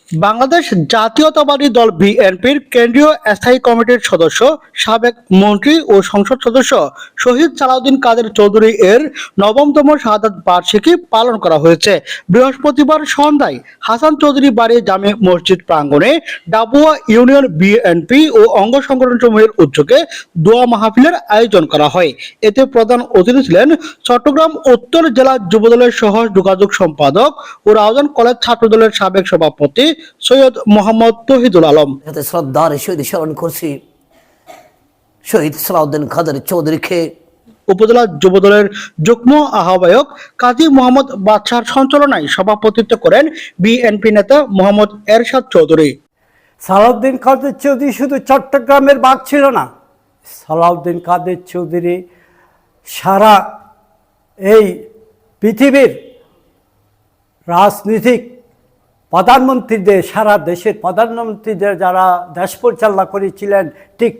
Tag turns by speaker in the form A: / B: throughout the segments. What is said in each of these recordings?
A: বাংলাদেশ জাতীয়তাবাদী দল বিএনপির কেন্দ্রীয় স্থায়ী কমিটির সদস্য, সাবেক মন্ত্রী ও সংসদ সদস্য শহীদ সালাউদ্দিন কাদের চৌধুরী এর নবমতম শাহাদাত বার্ষিকী পালন করা হয়েছে। বৃহস্পতিবার সন্ধ্যায় হাসান চৌধুরী বাড়ি জামে মসজিদ প্রাঙ্গণে ডাবুয়া ইউনিয়ন বিএনপি ও অঙ্গ সংগঠনসমূহের উদ্যোগে দোয়া মাহফিলের আয়োজন করা হয়। এতে প্রধান অতিথি ছিলেন চট্টগ্রাম উত্তর জেলা যুবদলের সহ যোগাযোগ সম্পাদক ও রাউজান কলেজ ছাত্রদলের সাবেক সভাপতি সৈয়দ মোহাম্মদ তৌহিদুল আলম।
B: শ্রদ্ধার সহিত স্মরণ করছি শহীদ সালাউদ্দিন কাদের চৌধুরীকে।
A: উপজেলা যুবদলের যুগ্ম আহ্বায়ক কাজী মোহাম্মদ বাদশার সঞ্চালনায় সভাপতিত্ব করেন বিএনপি নেতা মোহাম্মদ এরশাদ চৌধুরী।
C: সালাউদ্দিন কাদের চৌধুরী শুধু চট্টগ্রামের বাঘ ছিল না, সালাউদ্দিন কাদের চৌধুরী সারা এই পৃথিবীর রাজনীতিক প্রধানমন্ত্রীদের, সারা দেশের প্রধানমন্ত্রীদের যারা দেশ পরিচালনা করেছিলেন, ঠিক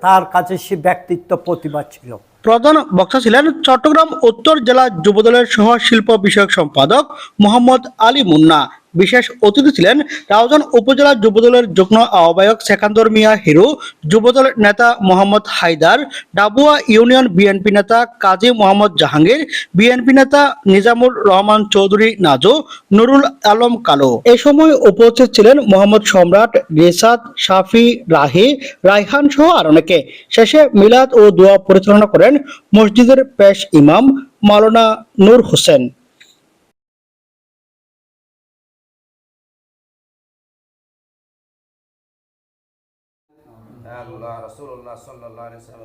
C: তার কাছে সে ব্যক্তিত্ব প্রতিভা ছিল।
A: প্রধান বক্তা ছিলেন চট্টগ্রাম উত্তর জেলা যুবদলের সহ শিল্প বিষয়ক সম্পাদক মোহাম্মদ আলী মুন্না। বিশেষ অতিথি ছিলেন রাউজান উপজেলা যুবদলের যুগ্ম আহ্বায়ক সেকান্দর মিয়া হিরু, যুবদল নেতা মোহাম্মদ হায়দার, ডাবুয়া ইউনিয়ন বিএনপি নেতা কাজী মোহাম্মদ জাহাঙ্গীর, বিএনপি নেতা নিজামুর রহমান চৌধুরী নাজু, নুরুল আলম কালো। এ সময় উপস্থিত ছিলেন মোহাম্মদ সম্রাট, রেসাত, শাফি, রাহি, রায়হান সহ আর অনেকে। শেষে মিলাদ ও দোয়া পরিচালনা করেন মসজিদের পেশ ইমাম মাওলানা নূর হোসেন।
D: আল্লাহ রাসূলুল্লাহ সাল্লাল্লাহু আলাইহি ওয়াসাল্লাম